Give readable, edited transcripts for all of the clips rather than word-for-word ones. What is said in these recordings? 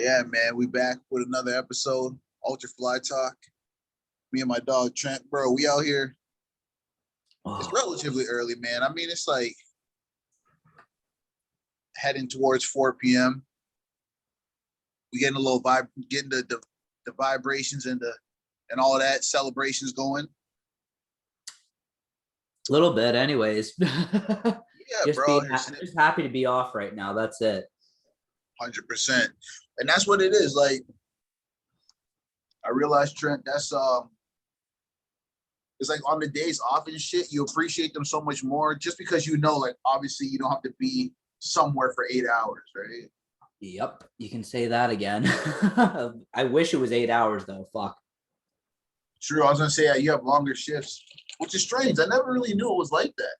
Yeah, man, we back with another episode, Ultra Fly Talk. Me and my dog Trent, bro, we out here. It's relatively early, man. I mean, it's like heading towards 4 p.m. We getting a little vibe, getting the vibrations and all of that celebrations going. A little bit, anyways. Yeah, bro. Just happy to be off right now. That's it. 100%, and that's what it is. Like, I realized, Trent, that's it's like on the days off and shit, you appreciate them so much more just because like obviously you don't have to be somewhere for 8 hours, right? Yep, you can say that again. I wish it was 8 hours though. Fuck. True. I was gonna say you have longer shifts, which is strange. I never really knew it was like that.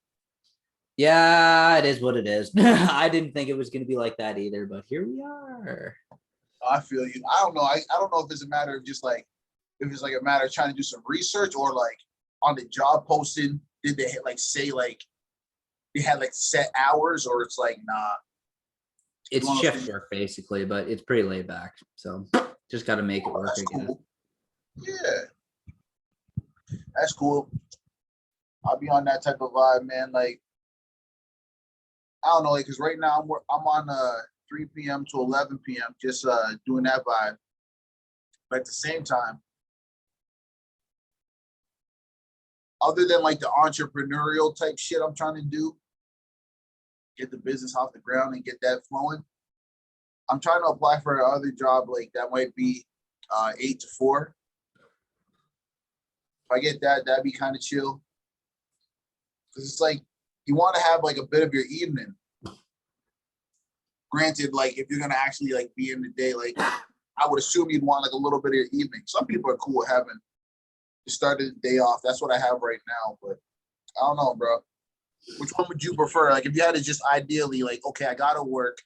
Yeah, it is what it is. I didn't think it was gonna be like that either, but here we are. I feel you. I don't know. I don't know if it's a matter of just like if it's like a matter of trying to do some research or like on the job posting, did they like say like they had like set hours or it's like nah. It's shift work basically, but it's pretty laid back. So just got to make it work again. Cool. Yeah, that's cool. I'll be on that type of vibe, man. Like I don't know, like because right now I'm on 3 p.m. to 11 p.m. just doing that vibe. But at the same time, other than like the entrepreneurial type shit I'm trying to do, get the business off the ground and get that flowing, I'm trying to apply for another job like that might be 8 to 4. If I get that, that'd be kind of chill. Because it's like you want to have like a bit of your evening. Granted, like if you're gonna actually like be in the day, like I would assume you'd want like a little bit of your evening. Some people are cool with having the start of the day off. That's what I have right now, but I don't know, bro. Which one would you prefer? Like if you had to just ideally like, okay, I gotta work.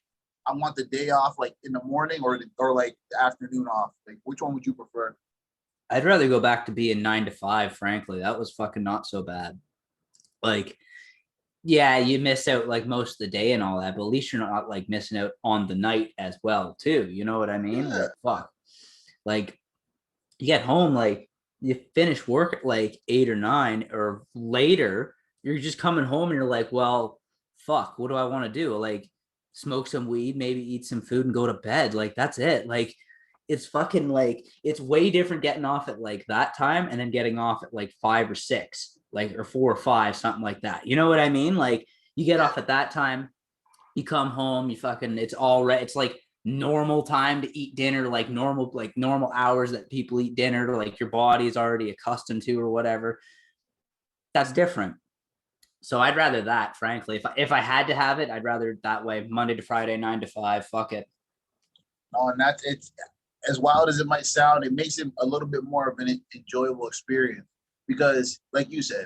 I want the day off like in the morning or like the afternoon off. Like which one would you prefer? I'd rather go back to being 9 to 5, frankly. That was fucking not so bad. Like, yeah, you miss out like most of the day and all that, but at least you're not like missing out on the night as well, too. You know what I mean? Yeah. Like, fuck. Like, you get home, like, you finish work at like 8 or 9 or later, you're just coming home and you're like, well, fuck, what do I want to do? Like, smoke some weed, maybe eat some food and go to bed. Like, that's it. Like, it's fucking like, it's way different getting off at like that time and then getting off at like 5 or 6, like, or 4 or 5, something like that. You know what I mean? Like, you get off at that time, you come home, you fucking, it's all right. It's like normal time to eat dinner, like normal hours that people eat dinner, like your body is already accustomed to or whatever. That's different. So I'd rather that, frankly. If I had to have it, I'd rather it that way. Monday to Friday, 9 to 5. Fuck it. No, and that's it's as wild as it might sound, it makes it a little bit more of an enjoyable experience because, like you said,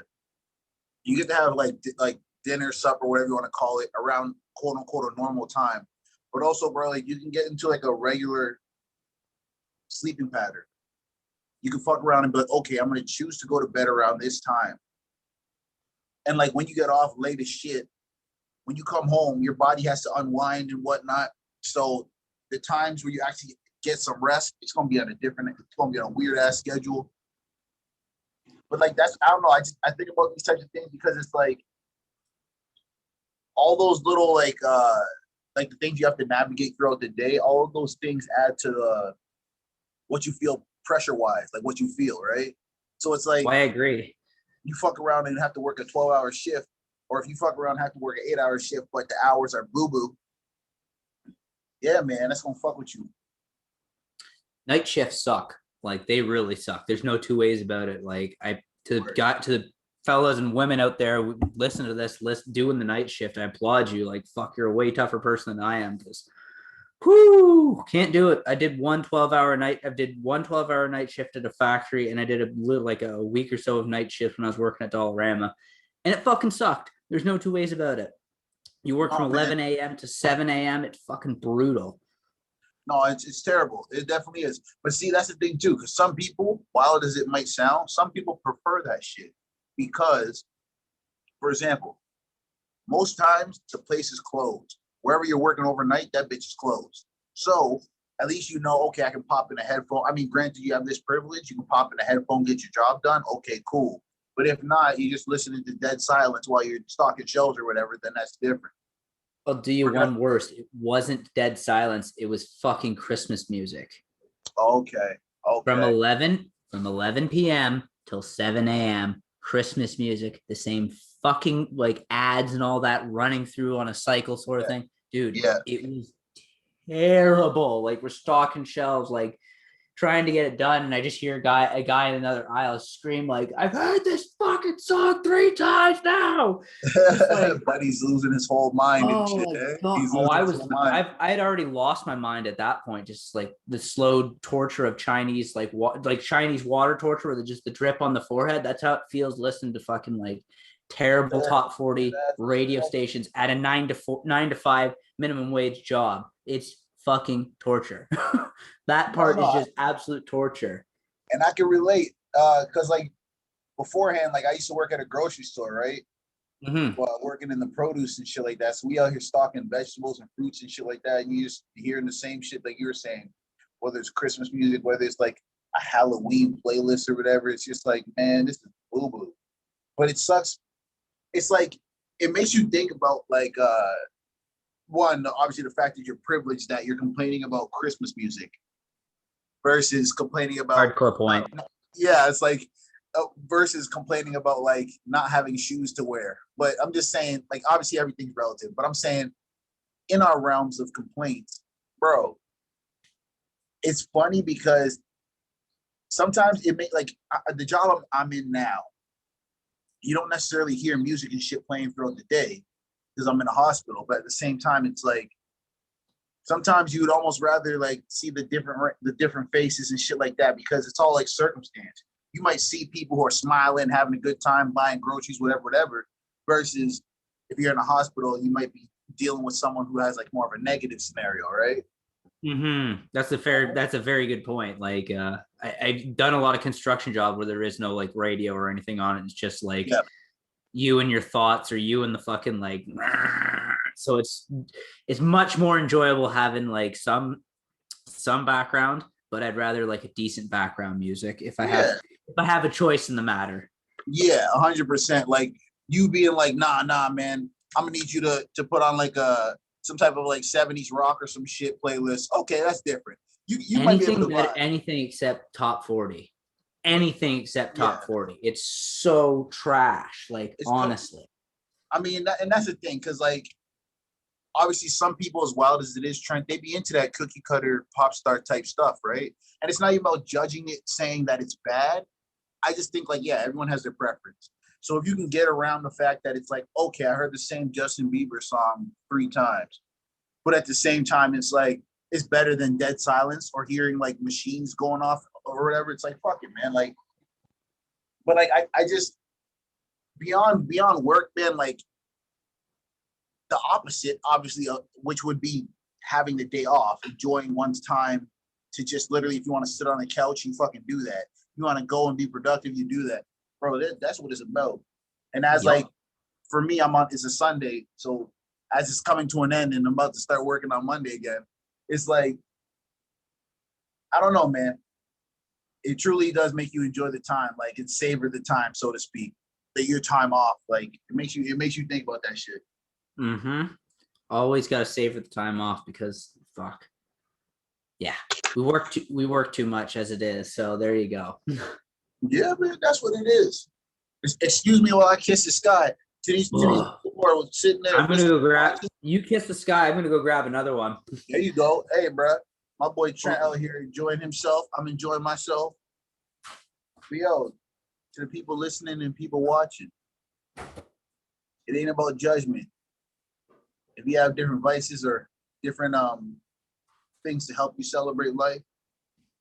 you get to have like dinner, supper, whatever you want to call it, around quote unquote a normal time. But also, bro, like you can get into like a regular sleeping pattern. You can fuck around and be like, okay, I'm gonna choose to go to bed around this time. And like when you get off late as shit, when you come home, your body has to unwind and whatnot. So the times where you actually get some rest, it's gonna be on a weird ass schedule. But like I don't know. I think about these types of things because it's like all those little like the things you have to navigate throughout the day. All of those things add to what you feel pressure wise, like what you feel, right? So it's like I agree. You fuck around and have to work a 12-hour shift, or if you fuck around and have to work an 8-hour shift, but the hours are boo-boo. Yeah, man, that's gonna fuck with you. Night shifts suck. Like they really suck. There's no two ways about it. Like to the fellas and women out there listen to this, doing the night shift. I applaud you. Like fuck, you're a way tougher person than I am. Because can't do it. I did one 12-hour night. I did one 12-hour night shift at a factory, and I did a week or so of night shift when I was working at Dollarama, and it fucking sucked. There's no two ways about it. You work from 11 a.m. to 7 a.m. It's fucking brutal. No, it's terrible. It definitely is. But see, that's the thing too, because some people, wild as it might sound, some people prefer that shit because, for example, most times the place is closed. Wherever you're working overnight, that bitch is closed. So at least you know, okay, I can pop in a headphone. I mean, granted, you have this privilege. You can pop in a headphone, get your job done. Okay, cool. But if not, you just listening to dead silence while you're stocking shelves or whatever, then that's different. I'll do you one worse. It wasn't dead silence. It was fucking Christmas music. Okay. From 11 p.m. till 7 a.m. Christmas music, the same fucking like ads and all that running through on a cycle sort of thing. Dude, it was terrible. Like we're stocking shelves, like trying to get it done, and I just hear a guy in another aisle scream like, "I've heard this fucking song 3 times now." Like, buddy's losing his whole mind and shit. He's I had already lost my mind at that point. Just like the slow torture of Chinese, like Chinese water torture, or just the drip on the forehead. That's how it feels listening to fucking like terrible top 40 radio stations at a 9 to 5 minimum wage job. It's fucking torture. That part is just absolute torture. And I can relate because like beforehand, like I used to work at a grocery store, right? Well, working in the produce and shit like that. So we out here stocking vegetables and fruits and shit like that. And you just hearing the same shit like you were saying, whether it's Christmas music, whether it's like a Halloween playlist or whatever. It's just like, man, this is boo-boo. But it sucks. It's like, it makes you think about like, one, obviously the fact that you're privileged that you're complaining about Christmas music versus complaining about hardcore point. It's like versus complaining about like not having shoes to wear. But I'm just saying, like, obviously everything's relative, but I'm saying in our realms of complaints, bro, it's funny because sometimes it may like the job I'm in now, you don't necessarily hear music and shit playing throughout the day because I'm in a hospital, but at the same time, it's like sometimes you would almost rather like see the different faces and shit like that because it's all like circumstance. You might see people who are smiling, having a good time, buying groceries, whatever, versus if you're in a hospital, you might be dealing with someone who has like more of a negative scenario, right? That's a very good point. Like I've done a lot of construction jobs where there is no like radio or anything on it. It's just like you and your thoughts, or you and the fucking like. So it's much more enjoyable having like some background, but I'd rather like a decent background music if I have a choice in the matter. Yeah, 100%. Like you being like, nah, man, I'm gonna need you to put on like some type of like 70s rock or some shit playlist. Okay, that's different. You might be able to anything except top 40. Anything except top 40. It's so trash. Like honestly. I mean, and that's the thing, because like obviously some people, as wild as it is, Trent, they be into that cookie cutter pop star type stuff, right? And it's not even about judging it, saying that it's bad. I just think like, everyone has their preference. So if you can get around the fact that it's like, okay, I heard the same Justin Bieber song 3 times, but at the same time, it's like, it's better than dead silence or hearing like machines going off or whatever. It's like, fuck it, man. Like, but like, I just, beyond work, man, like the opposite, obviously, which would be having the day off, enjoying one's time to just literally, if you want to sit on the couch, you fucking do that. You want to go and be productive, you do that. Bro, that's what it's about. And as like, for me, it's a Sunday. So as it's coming to an end and I'm about to start working on Monday again, it's like, I don't know, man. It truly does make you enjoy the time. Like it savor the time, so to speak. That your time off. Like it makes you think about that shit. Always got to savor the time off because fuck. Yeah. We work too much as it is. So there you go. Yeah, man, that's what it is. Excuse me while I kiss the sky. To these people sitting there. I'm gonna go grab. You kiss the sky. I'm gonna go grab another one. There you go. Hey, bro, my boy Trent out here enjoying himself. I'm enjoying myself. But yo, to the people listening and people watching, it ain't about judgment. If you have different vices or different things to help you celebrate life,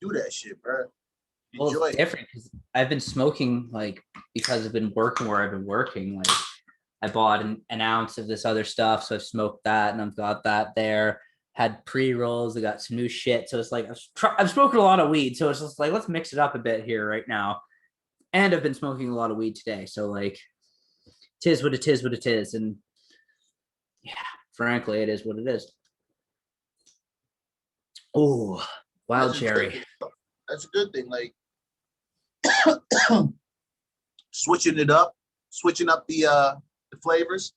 do that shit, bro. Enjoy it's different because I've been smoking like because I've been working where I've been working. Like I bought an ounce of this other stuff, so I've smoked that, and I've got that there. Had pre-rolls, I got some new shit. So it's like I've smoking a lot of weed, so it's just like let's mix it up a bit here right now. And I've been smoking a lot of weed today, so like, tis what it is, and yeah, frankly, it is what it is. Oh, wild That's a good cherry. thing. That's a good thing. Like switching it up, switching up the flavors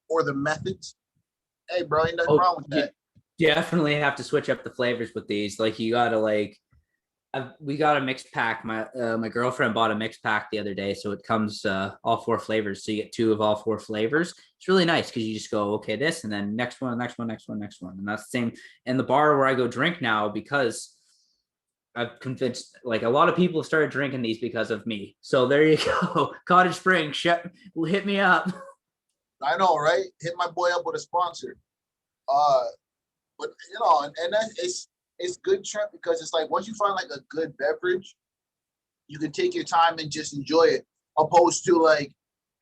or the methods. Hey, bro, ain't nothing Oh, wrong with you that. definitely have to switch up the flavors with these. Like you gotta like we got a mixed pack. My girlfriend bought a mixed pack the other day, so it comes all four flavors. So you get two of all four flavors. It's really nice because you just go, okay, this, and then next one, next one, next one, next one, and that's the same. And the bar where I go drink now, because I've convinced like a lot of people have started drinking these because of me. So there you go, Cottage Springs, hit me up. I know, right? Hit my boy up with a sponsor. Uh, but and that it's good, Trent, because it's like once you find like a good beverage, you can take your time and just enjoy it, opposed to like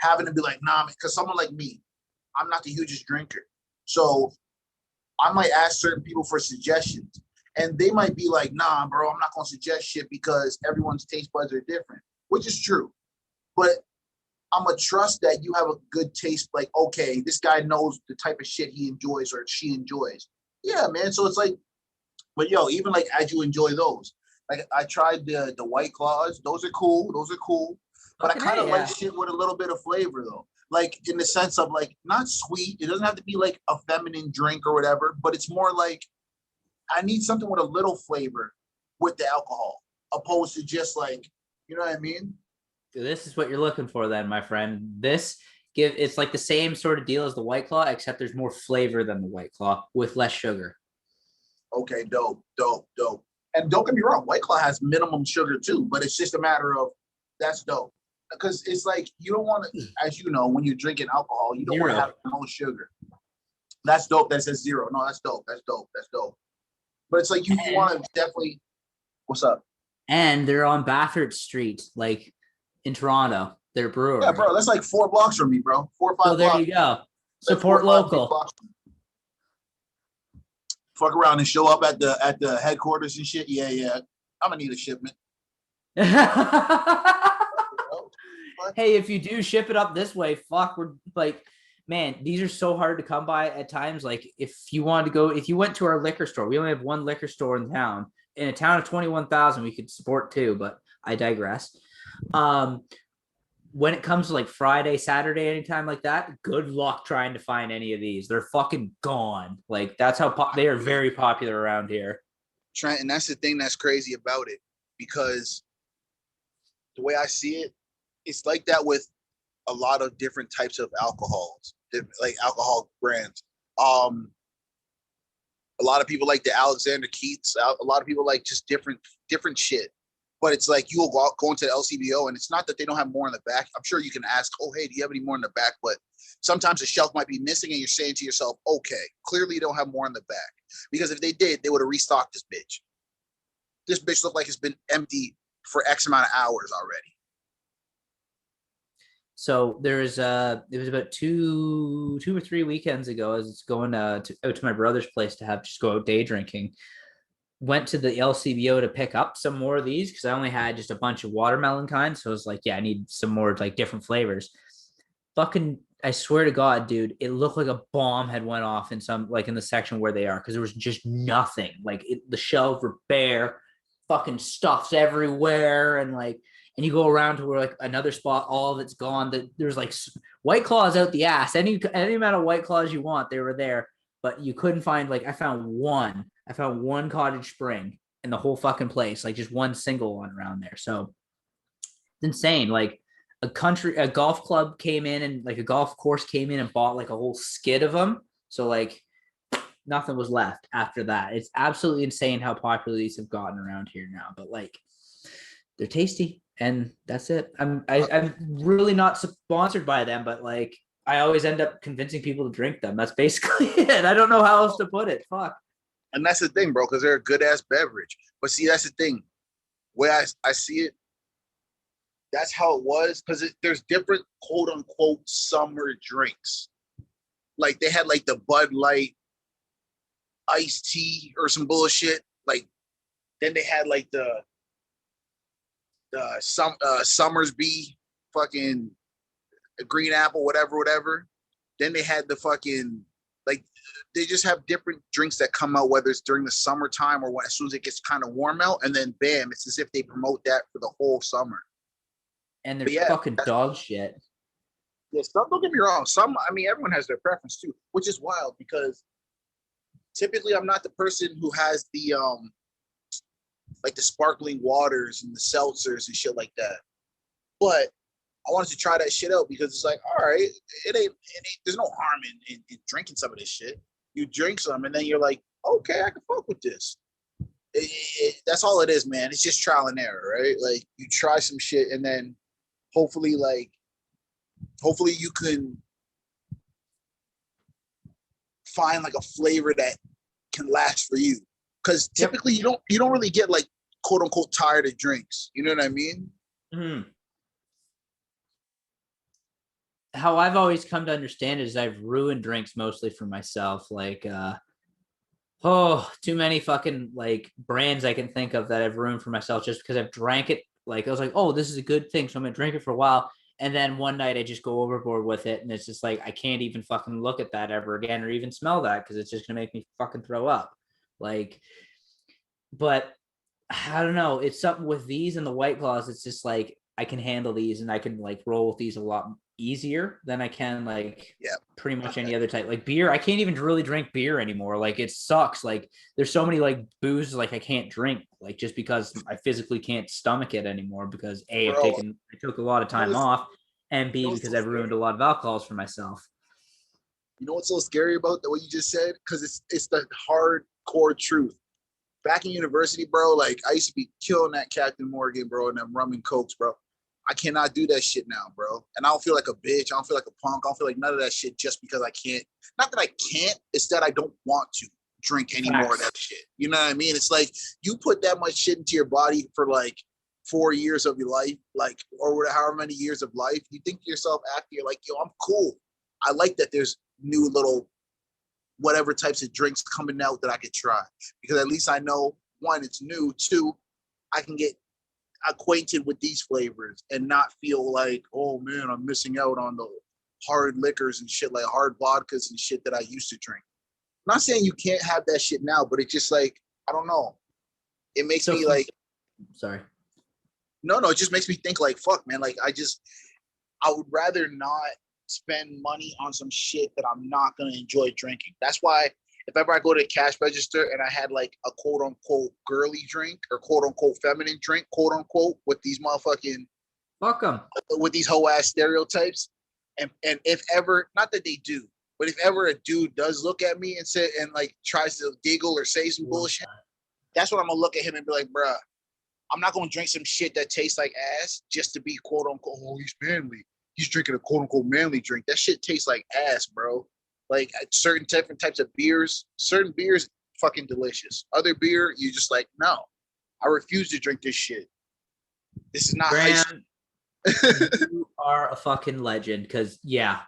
having to be like, nah, because someone like me, I'm not the hugest drinker, so I might ask certain people for suggestions, and they might be like, nah, bro, I'm not gonna suggest shit because everyone's taste buds are different, which is true, but I'm gonna trust that you have a good taste. Like, okay, this guy knows the type of shit he enjoys or she enjoys. Yeah, man. So it's like, but yo, even like as you enjoy those, like I tried the White Claws. Those are cool. Those are cool. But I Fucking kind hey, of like yeah. shit with a little bit of flavor though. Like in the sense of like not sweet. It doesn't have to be like a feminine drink or whatever. But it's more like I need something with a little flavor with the alcohol, opposed to just like you know what I mean. This is what you're looking for, then, my friend. It's like the same sort of deal as the White Claw, except there's more flavor than the White Claw with less sugar. Okay, dope, dope, dope. And don't get me wrong, White Claw has minimum sugar too, but it's just a matter of that's dope. Because it's like you don't want to, as you know, when you're drinking alcohol, you don't want to have Zero. no sugar. That's dope. That says zero. No, that's dope. That's dope. That's dope. But it's like you And want to definitely. What's up? and they're on Bathurst Street, like in Toronto. Their Yeah, brewery. bro. That's like 4 blocks from me, bro. Four or So five there blocks. you go. Like four Support or five big local. blocks. Fuck around and show up at the headquarters and shit. Yeah, yeah. I'm gonna need a shipment. Hey, if you do ship it up this way, fuck, we're like, man, these are so hard to come by at times. Like, if you went to our liquor store, we only have one liquor store in town. In a town of 21,000, we could support two, but I digress. Um, when it comes to like Friday, Saturday, anytime like that, good luck trying to find any of these. They're fucking gone. Like, that's how they are very popular around here. Trent, and that's the thing that's crazy about it, because the way I see it, it's like that with a lot of different types of alcohols, like alcohol brands. A lot of people like the Alexander Keiths. A lot of people like just different shit. But it's like you'll go into the LCBO, and it's not that they don't have more in the back. I'm sure you can ask, oh, hey, do you have any more in the back? But sometimes the shelf might be missing, and you're saying to yourself, okay, clearly you don't have more in the back. Because if they did, they would have restocked this bitch. This bitch looked like it's been empty for X amount of hours already. So it was about two or three weekends ago. I was going out to my brother's place to have just go out day drinking. Went to the LCBO to pick up some more of these because I only had just a bunch of watermelon kinds. So I was like, yeah, I need some more like different flavors. Fucking, I swear to God, dude, it looked like a bomb had went off in some like in the section where they are because there was just nothing. Like the shelves were bare, fucking stuffs everywhere, and you go around to where like another spot, all of it's gone. That there's like White Claws out the ass. Any amount of White Claws you want, they were there, but you couldn't find like I found one. I found one Cottage Spring in the whole fucking place, like just one single one around there. So it's insane. Like a golf club came in and like a golf course came in and bought like a whole skid of them. So like nothing was left after that. It's absolutely insane how popular these have gotten around here now. But like they're tasty and that's it. I'm really not sponsored by them, but like I always end up convincing people to drink them. That's basically it. I don't know how else to put it. Fuck. And that's the thing, bro, because they're a good ass beverage. But see, that's the thing. Where I see it, that's how it was. Because there's different quote unquote summer drinks. Like they had like the Bud Light iced tea or some bullshit. Like then they had like the Summersby fucking green apple, whatever. Then they had the fucking Like they just have different drinks that come out, whether it's during the summertime or when as soon as it gets kind of warm out, and then bam, it's as if they promote that for the whole summer. And they're But yeah, fucking dog shit. yeah, some, don't get me wrong. Some, I mean, everyone has their preference too, which is wild because typically I'm not the person who has the like the sparkling waters and the seltzers and shit like that. But I wanted to try that shit out because it's like, all right, there's no harm in drinking some of this shit. You drink some and then you're like, okay, I can fuck with this. That's all it is, man. It's just trial and error, right? Like you try some shit and then hopefully you can find like a flavor that can last for you. Because typically you don't really get like quote unquote tired of drinks. You know what I mean? Mm-hmm. How I've always come to understand it is I've ruined drinks mostly for myself. Like, too many fucking like brands I can think of that I've ruined for myself just because I've drank it. Like, I was like, oh, this is a good thing, so I'm gonna drink it for a while. And then one night I just go overboard with it, and it's just like I can't even fucking look at that ever again or even smell that because it's just gonna make me fucking throw up. Like, but I don't know. It's something with these and the White Claws. It's just like I can handle these and I can like roll with these a lot easier than I can like pretty much any other type. Like beer, I can't even really drink beer anymore. Like it sucks. Like there's so many like booze like I can't drink like just because I physically can't stomach it anymore because A, I took a lot of time off, and B, because I've ruined a lot of alcohols for myself. You know what's so scary about what you just said? Because it's the hardcore truth. Back in university, bro, like I used to be killing that Captain Morgan, bro, and them rum and cokes, bro. I cannot do that shit now, bro. And I don't feel like a bitch. I don't feel like a punk. I don't feel like none of that shit just because I can't. Not that I can't, it's that I don't want to drink any more of that shit. You know what I mean? It's like you put that much shit into your body for like 4 years of your life, like, or however many years of life. You think to yourself after you're like, yo, I'm cool. I like that there's new little whatever types of drinks coming out that I could try. Because at least I know, one, it's new. Two, I can get acquainted with these flavors and not feel like, oh man, I'm missing out on the hard liquors and shit, like hard vodkas and shit that I used to drink. I'm not saying you can't have that shit now, but it's just like, I don't know. It makes me like, sorry. No, it just makes me think like, fuck, man. Like I would rather not spend money on some shit that I'm not gonna enjoy drinking. That's why if ever I go to a cash register and I had like a quote unquote girly drink or quote unquote feminine drink, quote unquote, with these motherfucking fuck them, with these whole ass stereotypes, and if ever, not that they do, but if ever a dude does look at me and say and like tries to giggle or say some bullshit, that's what I'm gonna look at him and be like, bruh, I'm not gonna drink some shit that tastes like ass just to be quote unquote, oh, he's manly. He's drinking a quote unquote manly drink. That shit tastes like ass, bro. Like certain different types of beers, certain beers fucking delicious. Other beer, you just like, no, I refuse to drink this shit. This is not high school. You are a fucking legend because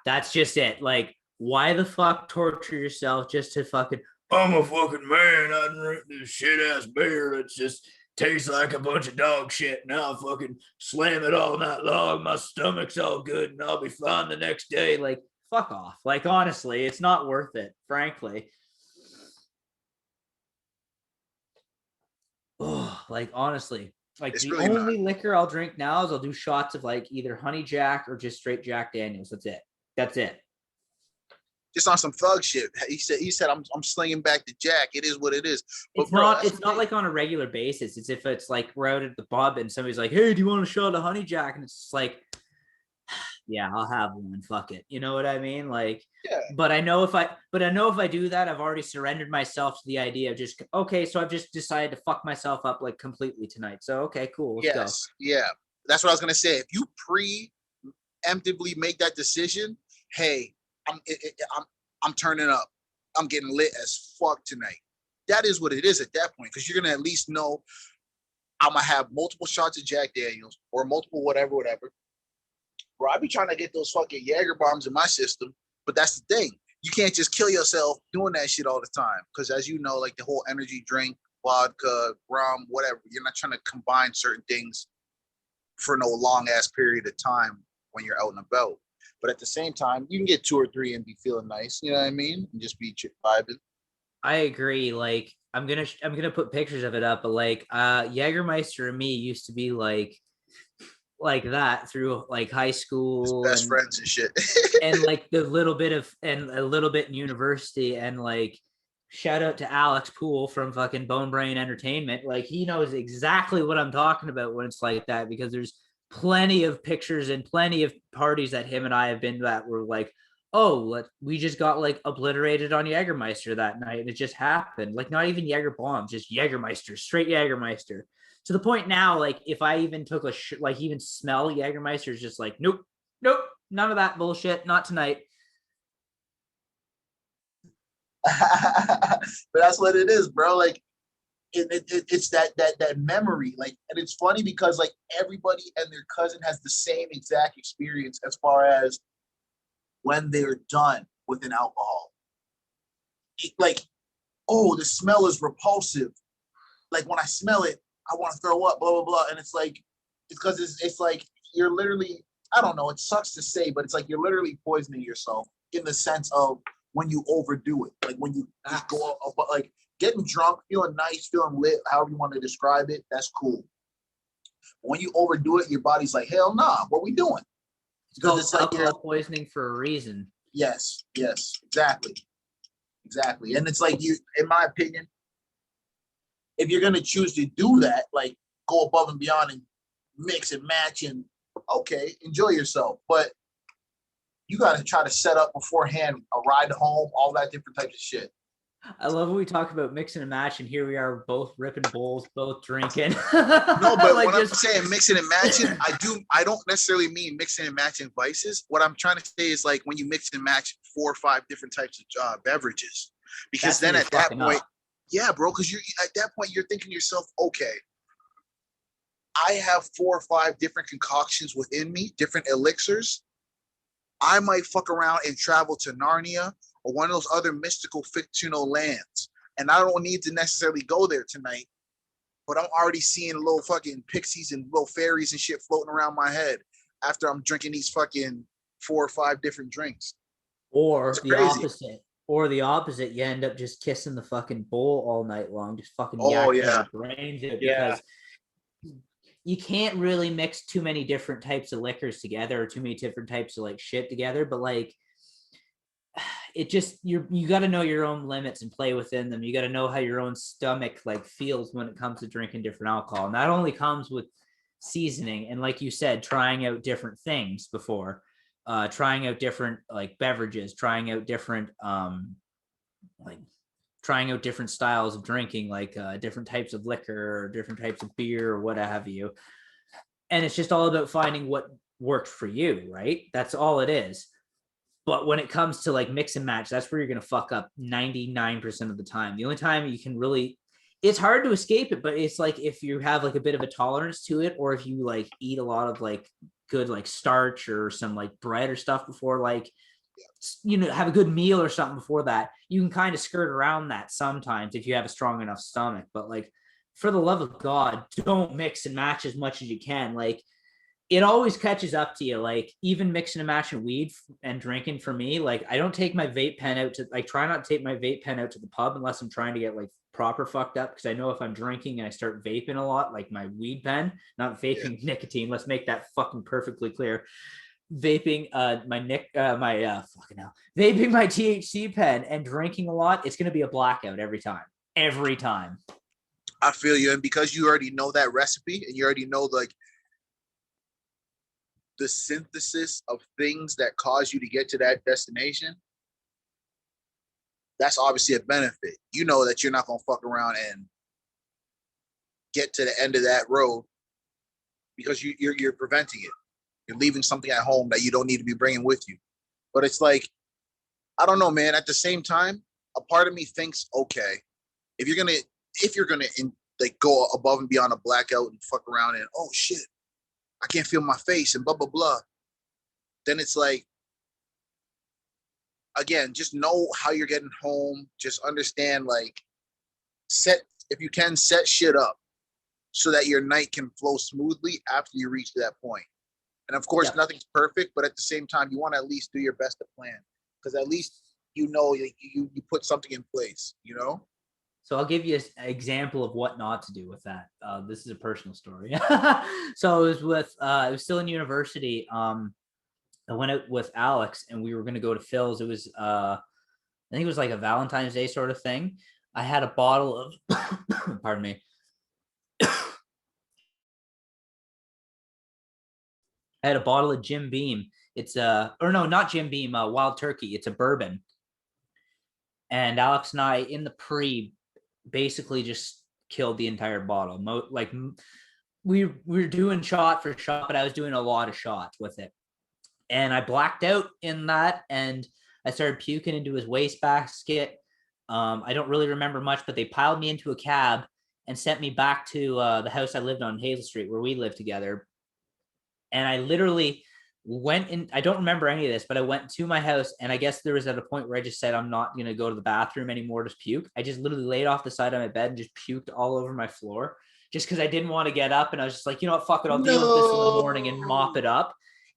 that's just it. Like, why the fuck torture yourself just to fucking, I'm a fucking man, I drink this shit ass beer that's just tastes like a bunch of dog shit, and I'll fucking slam it all night long. My stomach's all good, and I'll be fine the next day. Like, fuck off. Like, honestly, it's not worth it, frankly. Oh, like, honestly, like it's the really only liquor I'll drink now is I'll do shots of like either Honey Jack or just straight Jack Daniels. That's it. Just on some thug shit. He said, I'm slinging back the Jack. It is what it is. But it's not like on a regular basis. It's if it's like we're out at the pub and somebody's like, hey, do you want a shot of Honey Jack? And it's just like, yeah, I'll have one. Fuck it. You know what I mean? Like, yeah. But I know if I do that, I've already surrendered myself to the idea of just, okay, so I've just decided to fuck myself up like completely tonight. So, okay, cool. Let's go. Yeah. That's what I was going to say. If you preemptively make that decision, hey, I'm turning up. I'm getting lit as fuck tonight. That is what it is at that point, because you're gonna at least know I'm gonna have multiple shots of Jack Daniels or multiple whatever. Bro, I be trying to get those fucking Jaeger bombs in my system, but that's the thing. You can't just kill yourself doing that shit all the time, because as you know, like the whole energy drink, vodka, rum, whatever, you're not trying to combine certain things for no long ass period of time when you're out and about. But at the same time, you can get 2 or 3 and be feeling nice. You know what I mean? And just be vibing. I agree. Like I'm gonna put pictures of it up, but like Jägermeister and me used to be like that through like high Just school best friends and shit. and like the little bit of and a little bit in university, and like shout out to Alex Poole from fucking Bone Brain Entertainment. Like he knows exactly what I'm talking about when it's like that, because there's plenty of pictures and plenty of parties that him and I have been that were like, oh, we just got like obliterated on Jägermeister that night, and it just happened. Like not even Jäger bombs, just Jägermeister, straight Jägermeister. To the point now, like if I even took like even smell Jägermeister, is just like nope, nope, none of that bullshit, not tonight. But that's what it is, bro. Like it's that memory. Like, and it's funny because like everybody and their cousin has the same exact experience as far as when they're done with an alcohol. Like, oh, the smell is repulsive. Like when I smell it, I want to throw up, blah, blah, blah. And it's like, it's because it's like you're literally, I don't know, it sucks to say, but it's like you're literally poisoning yourself in the sense of when you overdo it. Like when you just go up, like getting drunk, feeling nice, feeling lit, however you want to describe it, that's cool. But when you overdo it, your body's like, hell nah, what we doing? Because it's like alcohol poisoning for a reason. Yes, exactly. And it's like you, in my opinion, if you're gonna choose to do that, like go above and beyond and mix and match and okay, enjoy yourself. But you gotta try to set up beforehand a ride home, all that different types of shit. I love when we talk about mixing and matching. Here we are, both ripping bowls, both drinking. No, but like when I'm saying mixing and matching, I don't necessarily mean mixing and matching vices. What I'm trying to say is like when you mix and match 4 or 5 different types of beverages, because then at that point, yeah, bro, because you're at that point you're thinking to yourself, okay, I have 4 or 5 different concoctions within me, different elixirs. I might fuck around and travel to Narnia or one of those other mystical fictional lands. And I don't need to necessarily go there tonight, but I'm already seeing little fucking pixies and little fairies and shit floating around my head after I'm drinking these fucking 4 or 5 different drinks. Or the opposite. Or the opposite, you end up just kissing the fucking bowl all night long, just fucking yakking your brains out because you can't really mix too many different types of liquors together or too many different types of like shit together. But like it just you got to know your own limits and play within them. You got to know how your own stomach like feels when it comes to drinking different alcohol. And that only comes with seasoning and, like you said, trying out different things before, trying out different like beverages, trying out different styles of drinking, like different types of liquor or different types of beer or what have you. And it's just all about finding what worked for you, right? That's all it is. But when it comes to like mix and match, that's where you're going to fuck up 99% of the time. The only time you can really, it's hard to escape it, but it's like if you have like a bit of a tolerance to it, or if you like eat a lot of like good like starch or some like bread or stuff before, like, you know, have a good meal or something before that, you can kind of skirt around that sometimes if you have a strong enough stomach. But like, for the love of God, don't mix and match as much as you can. Like, it always catches up to you. Like even mixing and matching weed and drinking for me, like I don't take my vape pen out to, like try not to take my vape pen out to the pub unless I'm trying to get like proper fucked up. Cause I know if I'm drinking and I start vaping a lot, like my weed pen, not vaping nicotine. Let's make that fucking perfectly clear. Vaping vaping my THC pen and drinking a lot, it's going to be a blackout every time. I feel you. And because you already know that recipe and you already know like the synthesis of things that cause you to get to that destination, that's obviously a benefit. You know that you're not going to fuck around and get to the end of that road because you're preventing it. You're leaving something at home that you don't need to be bringing with you. But it's like, I don't know, man. At the same time, a part of me thinks, okay, if you're gonna like go above and beyond a blackout and fuck around and oh shit, I can't feel my face and blah, blah, blah. Then it's like, again, just know how you're getting home. Just understand, like, if you can, set shit up so that your night can flow smoothly after you reach that point. And of course, nothing's perfect, but at the same time, you want to at least do your best to plan, because at least you put something in place, you know. So I'll give you an example of what not to do with that. This is a personal story. So it was still in university. I went out with Alex and we were going to go to Phil's. It was, I think it was like a Valentine's Day sort of thing. I had a bottle of, pardon me. I had a bottle of Jim Beam. It's or no, not Jim Beam, Wild Turkey. It's a bourbon. And Alex and I in the pre basically just killed the entire bottle. Like we were doing shot for shot, but I was doing a lot of shots with it. And I blacked out in that, and I started puking into his wastebasket. I don't really remember much, but they piled me into a cab and sent me back to the house I lived on, Hazel Street, where we lived together. And I literally went in. I don't remember any of this, but I went to my house, and I guess there was at a point where I just said, I'm not going to go to the bathroom anymore, just puke. I just literally laid off the side of my bed and just puked all over my floor just because I didn't want to get up. And I was just like, you know what, fuck it. I'll deal with this in the morning and mop it up.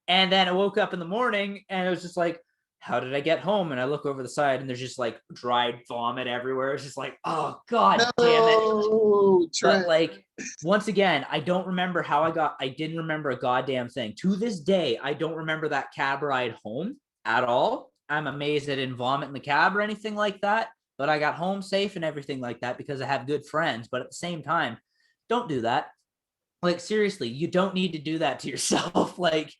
And then I woke up in the morning and it was just like, how did I get home? And I look over the side and there's just like dried vomit everywhere. It's just like, oh God damn it. But like, once again, I don't remember how I didn't remember a goddamn thing. To this day, I don't remember that cab ride home at all. I'm amazed I didn't vomit in the cab or anything like that. But I got home safe and everything like that because I have good friends. But at the same time, don't do that. Like, seriously, you don't need to do that to yourself. Like,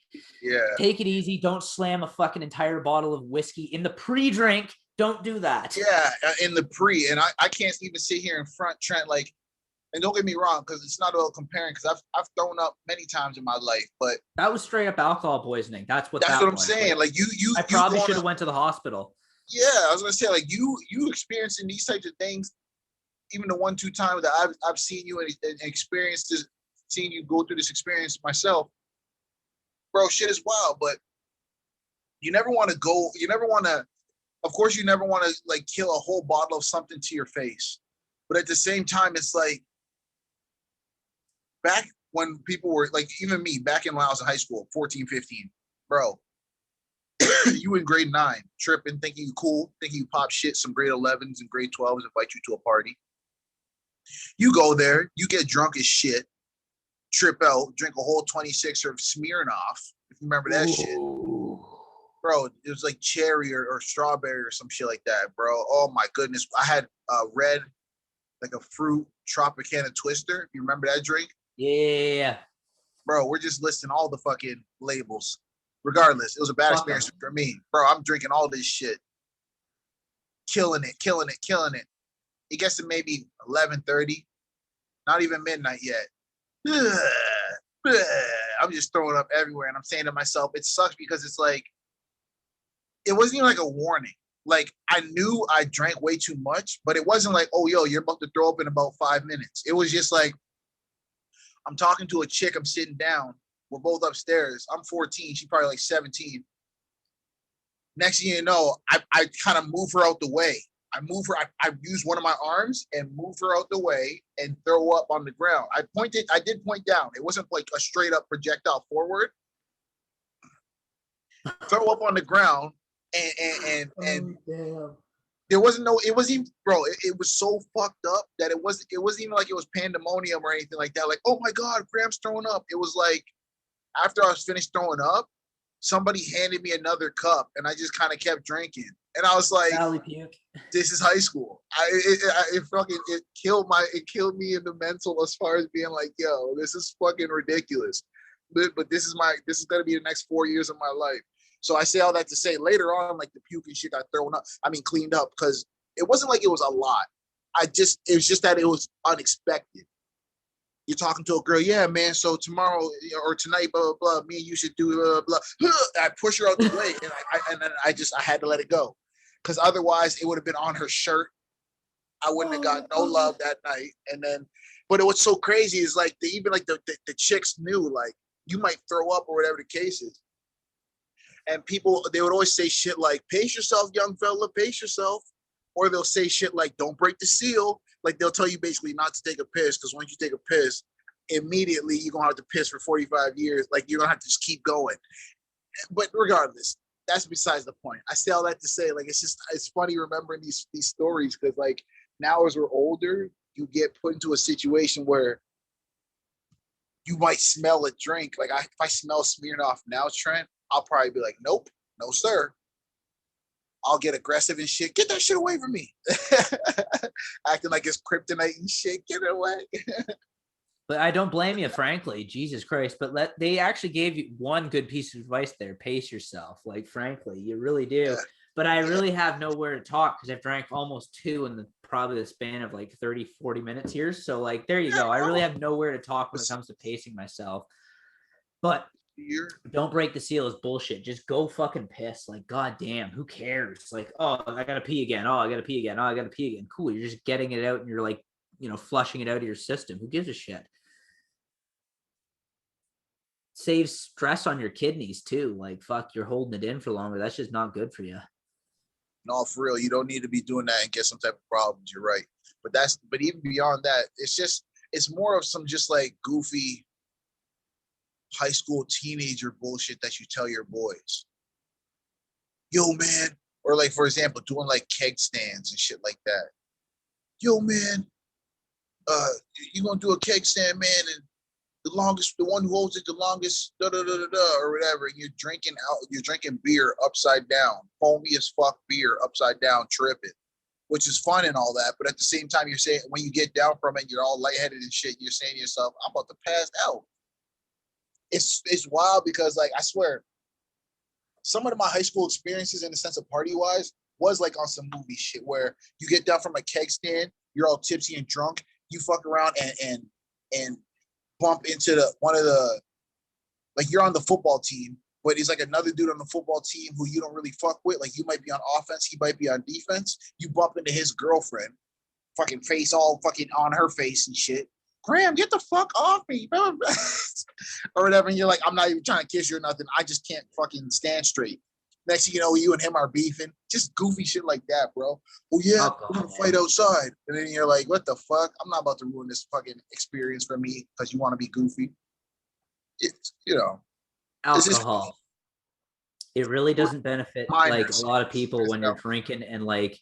take it easy. Don't slam a fucking entire bottle of whiskey in the pre-drink. Don't do that. Yeah, in the pre. And I can't even sit here in front, Trent, like, and don't get me wrong, because it's not all comparing, because I've thrown up many times in my life, but that was straight up alcohol poisoning. That's what I'm saying. Like, I probably should have went to the hospital. Yeah, I was gonna say, like, you experiencing these types of things, even the 1-2 times that I've seen you and experienced this, seen you go through this experience myself, bro, shit is wild. But you never want to of course you never want to like kill a whole bottle of something to your face. But at the same time, it's like, back when people were like, even me back in when I was in high school, 14, 15, bro, you in grade 9, tripping, thinking you cool, thinking you pop shit, some grade 11s and grade 12s invite you to a party. You go there, you get drunk as shit, trip out, drink a whole 26er of Smirnoff, if you remember that shit. Bro, it was like cherry or strawberry or some shit like that, bro. Oh my goodness. I had red, like a fruit Tropicana Twister. You remember that drink? Yeah. Bro, we're just listing all the fucking labels. Regardless, it was a bad experience for me. Bro, I'm drinking all this shit. Killing it. It gets to maybe 11:30. Not even midnight yet. I'm just throwing up everywhere. And I'm saying to myself, it sucks because it's like, it wasn't even like a warning. Like, I knew I drank way too much, but it wasn't like, oh, yo, you're about to throw up in about 5 minutes. It was just like, I'm talking to a chick, I'm sitting down. We're both upstairs. I'm 14. She's probably like 17. Next thing you know, I kind of move her out the way. I use one of my arms and move her out the way and throw up on the ground. I did point down. It wasn't like a straight up projectile forward. Throw up on the ground and there wasn't it wasn't even, bro, it was so fucked up that it wasn't even like it was pandemonium or anything like that. Like, oh my God, Graham's throwing up. It was like, after I was finished throwing up, somebody handed me another cup and I just kind of kept drinking. And I was like, this is high school. It killed me in the mental as far as being like, yo, this is fucking ridiculous. But this is going to be the next 4 years of my life. So I say all that to say, later on, like, the puke and shit got cleaned up, because it wasn't like it was a lot. It was just that it was unexpected. You're talking to a girl, yeah, man, so tomorrow or tonight, blah, blah, blah, me and you should do blah, blah. I push her out the way, and then I had to let it go. Because otherwise, it would have been on her shirt. I wouldn't have gotten no love that night. And then, but what's so crazy is, like, the chicks knew, like, you might throw up or whatever the case is. And people, they would always say shit like, pace yourself, young fella, pace yourself. Or they'll say shit like, don't break the seal. Like, they'll tell you basically not to take a piss, because once you take a piss, immediately you're gonna have to piss for 45 years. Like you're gonna have to just keep going. But regardless, that's besides the point. I say all that to say, like, it's funny remembering these stories because like now as we're older, you get put into a situation where you might smell a drink. Like if I smell Smirnoff now, Trent, I'll probably be like, nope, no sir. I'll get aggressive and shit. Get that shit away from me. Acting like it's kryptonite and shit. Get it away. But I don't blame you, frankly. Jesus Christ. But they actually gave you one good piece of advice there. Pace yourself. Like, frankly, you really do. Yeah. But I really have nowhere to talk because I've drank almost 2 in probably the span of like 30, 40 minutes here. So, like, there you go. I really have nowhere to talk when it comes to pacing myself. But don't break the seal is bullshit. Just go fucking piss. Like, goddamn, who cares? Like, oh, I gotta pee again. Oh, I gotta pee again. Oh, I gotta pee again. Cool. You're just getting it out and you're like, flushing it out of your system. Who gives a shit? Saves stress on your kidneys too. Like, fuck, you're holding it in for longer. That's just not good for you. No, for real. You don't need to be doing that and get some type of problems. You're right. But even beyond that, it's more of some just like goofy high school teenager bullshit that you tell your boys. Yo, man. Or like, for example, doing like keg stands and shit like that. Yo, man, you gonna do a keg stand, man, and the one who holds it the longest, da da da da da, or whatever. And you're drinking beer upside down, foamy as fuck beer upside down, tripping, which is fun and all that. But at the same time, you're saying when you get down from it, you're all lightheaded and shit. You're saying to yourself, I'm about to pass out. It's wild because like I swear, some of my high school experiences in the sense of party wise was like on some movie shit where you get down from a keg stand, you're all tipsy and drunk, you fuck around and bump into one of the, like you're on the football team, but he's like another dude on the football team who you don't really fuck with. Like you might be on offense, he might be on defense. You bump into his girlfriend, fucking face all fucking on her face and shit. Graham, get the fuck off me, bro. Or whatever. And you're like, I'm not even trying to kiss you or nothing. I just can't fucking stand straight. Next thing you know, you and him are beefing. Just goofy shit like that, bro. Oh, yeah, we're going to fight outside. And then you're like, what the fuck? I'm not about to ruin this fucking experience for me because you want to be goofy. It's, alcohol. It really doesn't benefit like a lot of people when you're drinking and like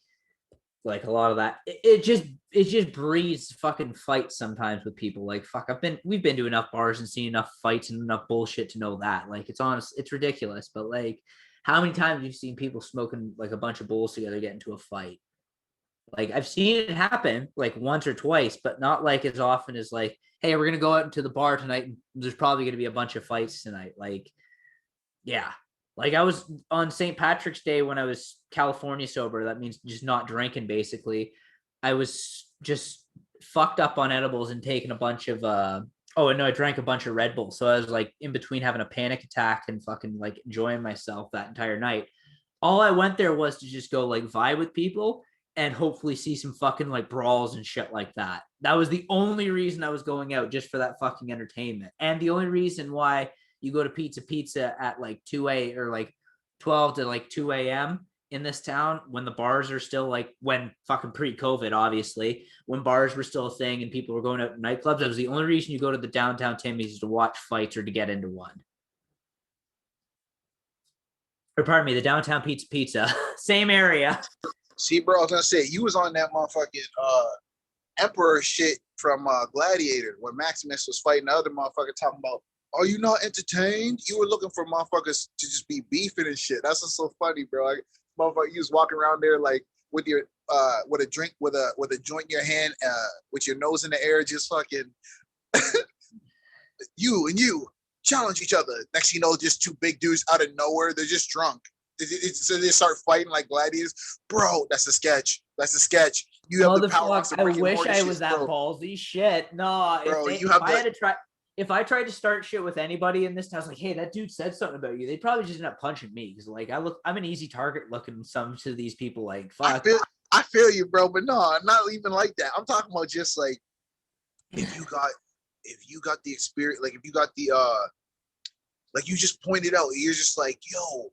a lot of that. It just breeds fucking fights sometimes with people. Like, fuck, we've been to enough bars and seen enough fights and enough bullshit to know that. Like, it's ridiculous. But like, how many times have you seen people smoking like a bunch of bowls together get into a fight? Like, I've seen it happen like once or twice, but not like as often as like, hey, we're gonna go out into the bar tonight and there's probably gonna be a bunch of fights tonight. Like, yeah. Like I was on St. Patrick's Day when I was California sober. That means just not drinking, basically. I was just fucked up on edibles and taking a bunch of I drank a bunch of Red Bull. So I was like in between having a panic attack and fucking like enjoying myself that entire night. All I went there was to just go like vibe with people and hopefully see some fucking like brawls and shit like that. That was the only reason I was going out, just for that fucking entertainment. And the only reason why you go to pizza at like 2 or like 12 to like 2 a.m. in this town when the bars are still like, when fucking pre-COVID, obviously, when bars were still a thing and people were going out to nightclubs. That was the only reason you go to the downtown Timmy's is to watch fights or to get into one. Or pardon me, the downtown Pizza. Same area. See, bro, I was gonna say you was on that motherfucking Emperor shit from Gladiator when Maximus was fighting the other motherfucker talking about, are you not entertained? You were looking for motherfuckers to just be beefing and shit. That's what's so funny, bro. Like, motherfucker, you was walking around there like with your with a drink, with a joint in your hand, with your nose in the air, just fucking you and you challenge each other. Next thing you know, just two big dudes out of nowhere. They're just drunk. So they start fighting like gladiators. Bro, that's a sketch. That's a sketch. You have the power. I wish I was that ballsy. Shit. No, bro, if I tried to start shit with anybody in this town, I was like, hey, that dude said something about you, they'd probably just end up punching me because like I'm an easy target looking some to these people. Like, fuck. I feel you, bro, but no, not even like that. I'm talking about just like if you got the experience, like if you got the like you just pointed out, you're just like, yo,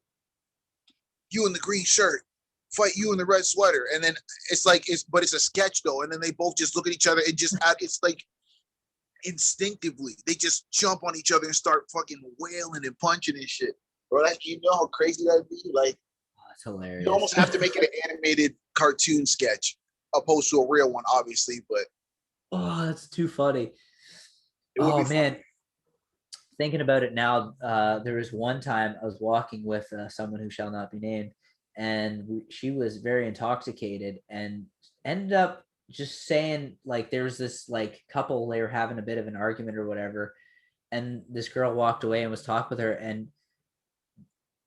you in the green shirt, fight you in the red sweater, and then it's like it's a sketch though, and then they both just look at each other and just it's like instinctively. They just jump on each other and start fucking wailing and punching and shit. Bro, like, you know how crazy that'd be? Like, That's hilarious. you almost have to make it an animated cartoon sketch opposed to a real one, obviously, but Oh, that's too funny. it would Oh be man, funny. thinking about it now, there was one time I was walking with someone who shall not be named, and she was very intoxicated and ended up just saying like there was this like couple, they were having a bit of an argument or whatever, and this girl walked away and was talking with her, and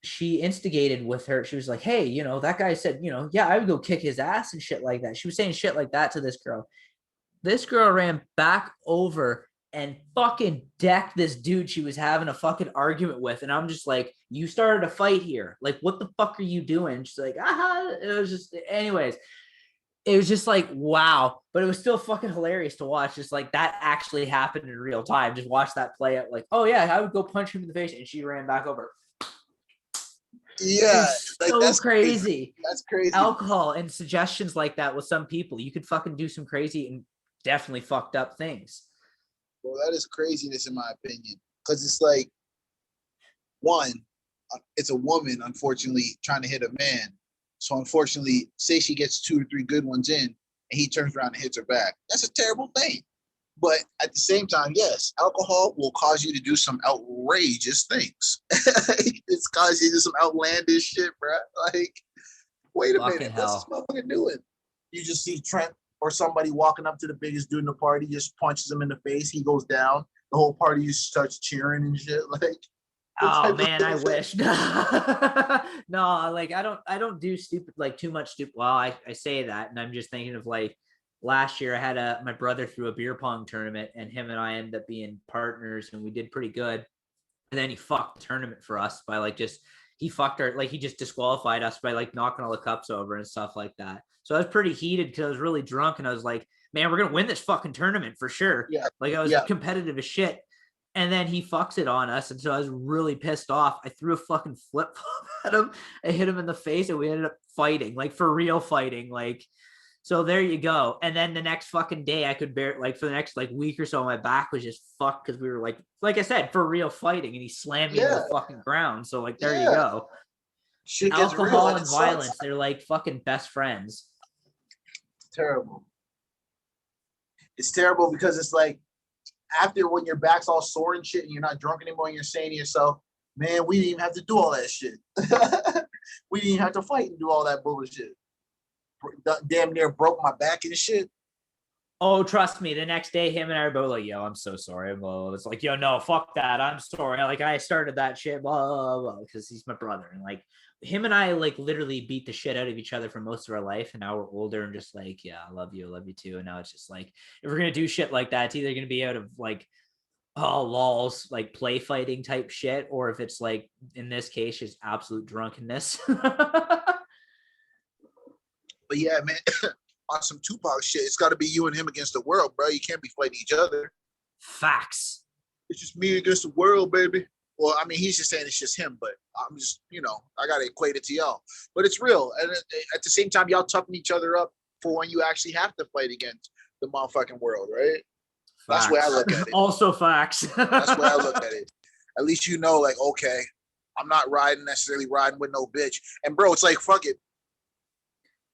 she instigated with her. She was like, hey, that guy said, yeah, I would go kick his ass and shit like that. She was saying shit like that to this girl. This girl ran back over and fucking decked this dude she was having a fucking argument with. And I'm just like, you started a fight here. Like, what the fuck are you doing? She's like, it was just, anyways, it was just like, wow. But it was still fucking hilarious to watch. Just like that actually happened in real time. Just watch that play out. Like, oh yeah, I would go punch him in the face. And she ran back over. Yeah, like so that's crazy. That's crazy. Alcohol and suggestions like that with some people, you could fucking do some crazy and definitely fucked up things. Well, that is craziness in my opinion, because it's like, one, it's a woman, unfortunately, trying to hit a man. So unfortunately, say she gets 2 or 3 good ones in, and he turns around and hits her back. That's a terrible thing. But at the same time, yes, alcohol will cause you to do some outrageous things. It's caused you to do some outlandish shit, bro. Like, wait a minute, what's this motherfucker doing? You just see Trent or somebody walking up to the biggest dude in the party, just punches him in the face. He goes down. The whole party just starts cheering and shit. Like, oh man, I wish. No, like I don't do stupid, like too much stupid. Well, I say that, and I'm just thinking of like last year I had my brother threw a beer pong tournament, and him and I ended up being partners, and we did pretty good. And then he fucked the tournament for us by like he fucked our, like he just disqualified us by like knocking all the cups over and stuff like that. So I was pretty heated because I was really drunk, and I was like, man, we're gonna win this fucking tournament for sure. Yeah. Like I was competitive as shit. And then he fucks it on us. And so I was really pissed off. I threw a fucking flip flop at him. I hit him in the face, and we ended up fighting, like for real fighting. Like, so there you go. And then the next fucking day I could bear, like for the next like week or so, my back was just fucked because we were like I said, for real fighting. And he slammed me to the fucking ground. So like, there you go. Shit gets alcohol real, and violence, they're like fucking best friends. Terrible. It's terrible because it's like, after when your back's all sore and shit and you're not drunk anymore and you're saying to yourself, man, we didn't even have to do all that shit. We didn't even have to fight and do all that bullshit. Damn near broke my back and shit. Oh, trust me, the next day him and I are both like, yo, I'm so sorry. It's like, yo, no, fuck that. I'm sorry. Like I started that shit, blah, blah, blah, because he's my brother. And like him and I like literally beat the shit out of each other for most of our life. And now we're older and just like, yeah, I love you too. And now it's just like, if we're gonna do shit like that, it's either gonna be out of like, oh, lols, like play fighting type shit, or if it's like in this case, just absolute drunkenness. But yeah, man, on some Tupac shit, it's got to be you and him against the world, bro. You can't be fighting each other. Facts. It's just me against the world, baby. Well, I mean, he's just saying it's just him, but I'm just, I got to equate it to y'all. But it's real. And at the same time, y'all toughen each other up for when you actually have to fight against the motherfucking world, right? Facts. That's the way I look at it. Also facts. That's the way I look at it. At least like, okay, I'm not necessarily riding with no bitch. And bro, it's like, fuck it.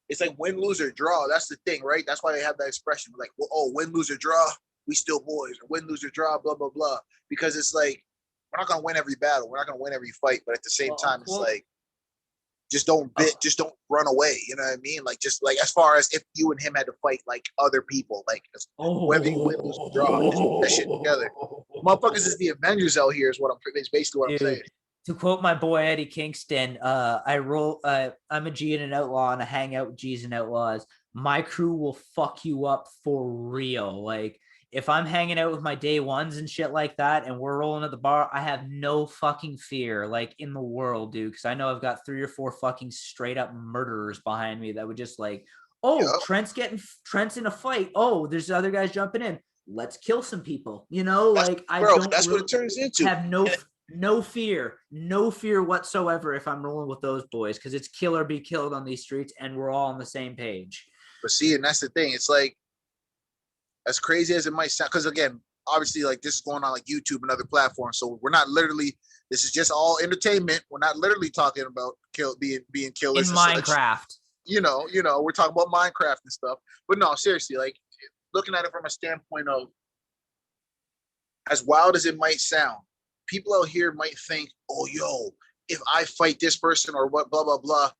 It's like win, lose, or draw. That's the thing, right? That's why they have that expression. Like, well, oh, win, lose, or draw, we still boys. Or win, lose, or draw, blah, blah, blah. Because it's like, we're not going to win every battle. We're not going to win every fight. But at the same time, it's like, just don't run away. You know what I mean? Like, just like as far as if you and him had to fight like other people, like whether you win, lose, or draw, just put that shit together. Motherfuckers is the Avengers out here is basically what I'm saying. To quote my boy Eddie Kingston, I'm a G and an outlaw, and I hang out with G's and outlaws. My crew will fuck you up for real. Like if I'm hanging out with my day ones and shit like that, and we're rolling at the bar, I have no fucking fear, like in the world, dude. Because I know I've got 3 or 4 fucking straight up murderers behind me that would just like, oh, Trent's in a fight. Oh, there's other guys jumping in. Let's kill some people. That's what it turns into. Have no fear whatsoever if I'm rolling with those boys, because it's kill or be killed on these streets, and we're all on the same page. But see, and that's the thing. It's like, as crazy as it might sound, because again, obviously like this is going on like YouTube and other platforms. So we're not literally, this is just all entertainment. We're not literally talking about being killers in and Minecraft. Such. We're talking about Minecraft and stuff. But no, seriously, like looking at it from a standpoint of, as wild as it might sound, people out here might think, oh, yo, if I fight this person or what, blah, blah, blah,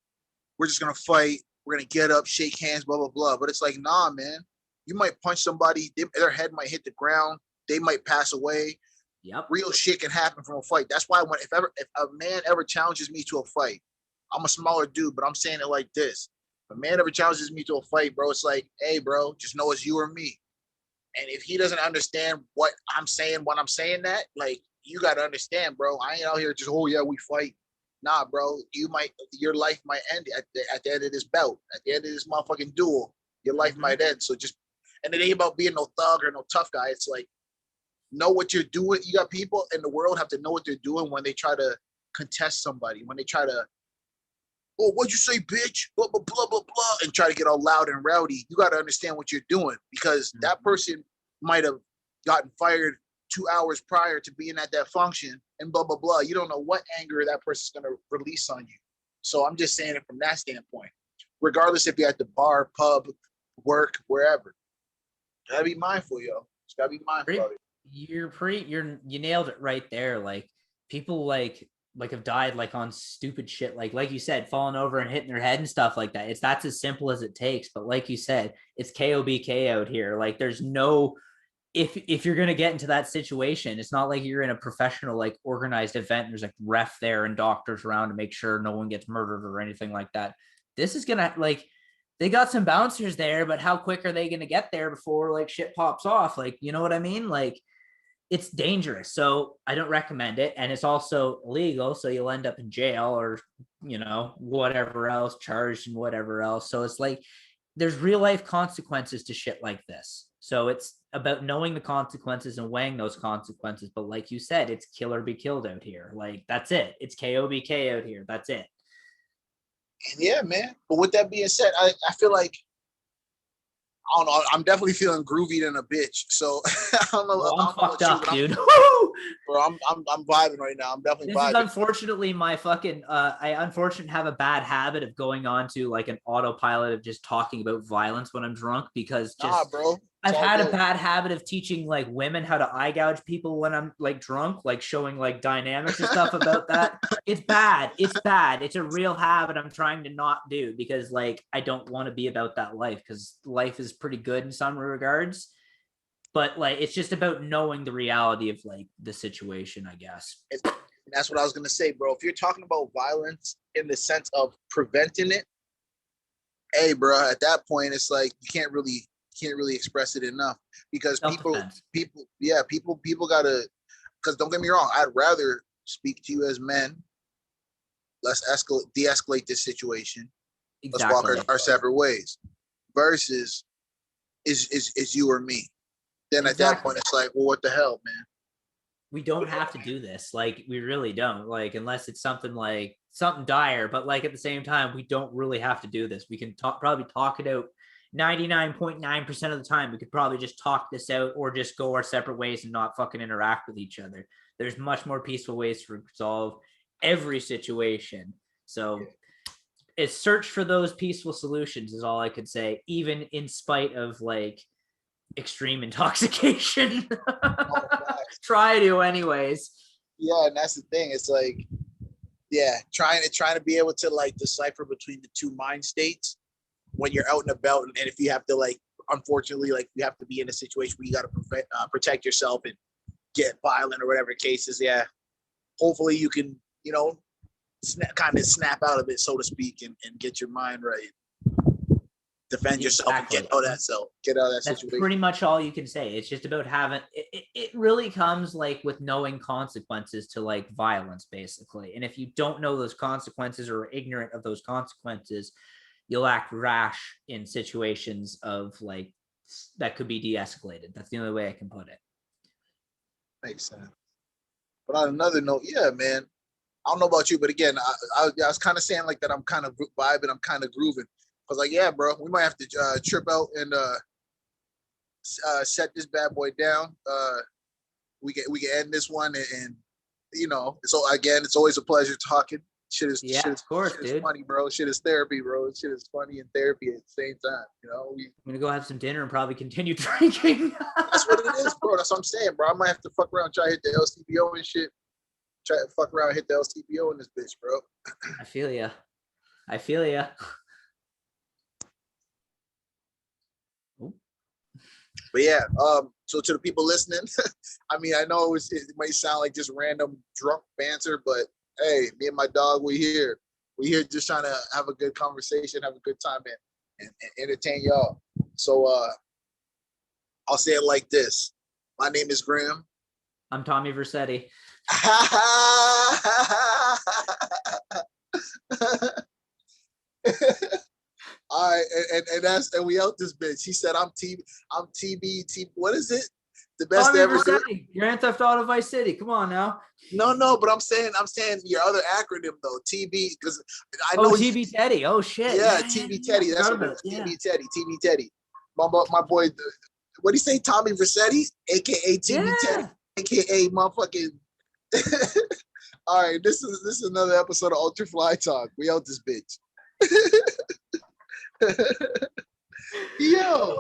we're just going to fight. We're going to get up, shake hands, blah, blah, blah. But it's like, nah, man, you might punch somebody. Their head might hit the ground. They might pass away. Yep. Real shit can happen from a fight. That's why if a man ever challenges me to a fight, I'm a smaller dude, but I'm saying it like this. If a man ever challenges me to a fight, bro, it's like, hey, bro, just know it's you or me. And if he doesn't understand what I'm saying when I'm saying that, like, you got to understand, bro, I ain't out here just, oh, yeah, we fight. Nah, bro, your life might end at the end of this bout, at the end of this motherfucking duel. Your life might end. So and it ain't about being no thug or no tough guy. It's like, know what you're doing. You got people in the world have to know what they're doing when they try to contest somebody, when they try to, oh, what'd you say, bitch? Blah, blah, blah, blah, blah, and try to get all loud and rowdy. You got to understand what you're doing, because that person might have gotten fired 2 hours prior to being at that function and blah, blah, blah. You don't know what anger that person's going to release on you. So I'm just saying it from that standpoint. Regardless if you're at the bar, pub, work, wherever. Gotta be mindful, yo. Just gotta be mindful of it. You nailed it right there. Like, people like have died like on stupid shit, like you said, falling over and hitting their head and stuff like that. That's as simple as it takes. But like you said, it's KOBK out here. Like, there's no, if you're gonna get into that situation, it's not like you're in a professional, like, organized event. There's like ref there and doctors around to make sure no one gets murdered or anything like that. This is gonna, like, they got some bouncers there, but how quick are they gonna get there before like shit pops off? Like, you know what I mean? Like, it's dangerous. So I don't recommend it. And it's also illegal. So you'll end up in jail or, whatever else, charged and whatever else. So it's like, there's real life consequences to shit like this. So it's about knowing the consequences and weighing those consequences. But like you said, it's kill or be killed out here. Like, that's it. It's KOBK out here. That's it. Yeah, man. But with that being said, I feel like, I don't know. I'm definitely feeling groovy than a bitch. So I don't know. Well, I'm fucked up, dude. Bro, I'm vibing right now. I'm definitely vibing. This is unfortunately my fucking. I unfortunately have a bad habit of going on to like an autopilot of just talking about violence when I'm drunk, because bro. I've had a bad habit of teaching like women how to eye gouge people when I'm like drunk, like showing like dynamics and stuff about that. It's bad. It's bad. It's a real habit I'm trying to not do, because like I don't want to be about that life, because life is pretty good in some regards. But like, it's just about knowing the reality of like the situation, I guess. That's what I was gonna say, bro. If you're talking about violence in the sense of preventing it, hey, bro, at that point, it's like you can't really express it enough, because people gotta, because don't get me wrong, I'd rather speak to you as men. Let's de-escalate this situation. Exactly. Let's walk our separate ways, versus is you or me. Then at that point, it's like, well, what the hell, man? We don't have to do this. Like, we really don't. Like, unless it's something dire. But like, at the same time, we don't really have to do this. We can probably talk it out 99.9% of the time. We could probably just talk this out, or just go our separate ways and not fucking interact with each other. There's much more peaceful ways to resolve every situation. So it's search for those peaceful solutions is all I could say, even in spite of like extreme intoxication. Try to anyways. Yeah, and that's the thing. It's like, yeah, trying to be able to like decipher between the two mind states when you're out and about, and if you have to, like, unfortunately, like, you have to be in a situation where you got to protect yourself and get violent or whatever the case is. Yeah, hopefully you can, kind of snap out of it, so to speak, and get your mind right, defend yourself, and get out of that situation. That's pretty much all you can say. It's just about having it really comes like with knowing consequences to like violence, basically. And if you don't know those consequences or are ignorant of those consequences, you'll act rash in situations of like that could be de-escalated. That's the only way I can put it. Makes sense. But on another note, yeah, man, I don't know about you, but again, I was kind of saying like that I'm kind of vibing, I'm kind of grooving. I was like, yeah, bro, we might have to trip out and set this bad boy down. We can end this one, and you know, so again, it's always a pleasure talking. Shit is of course, shit is dude. funny, bro. Shit is therapy, bro. Shit is funny and therapy at the same time. You know, I'm gonna go have some dinner and probably continue drinking. that's what it is, bro. That's what I'm saying, bro. I might have to fuck around, try to hit the LCBO and shit. Try to fuck around, hit the LCBO in this bitch, bro. I feel ya. I feel ya. But yeah, so to the people listening, I mean, I know it might sound like just random drunk banter, but hey, me and my dog, we here. We here just trying to have a good conversation, have a good time, and entertain y'all. So I'll say it like this. My name is Graham. I'm Tommy Versetti. All right, and we out this bitch. He said I'm TB. What is it? The best Tommy ever. Versetti, Grand Theft Auto Vice City. Come on now. No, but I'm saying your other acronym though, TB, because I know TB Teddy. Oh shit. Yeah, TB Teddy. That's what it is. TB Teddy. TB Teddy. My boy. What do you say? Tommy Versetti, aka TB Teddy, aka motherfucking. All right, this is another episode of Ultra Fly Talk. We out this bitch. Yo.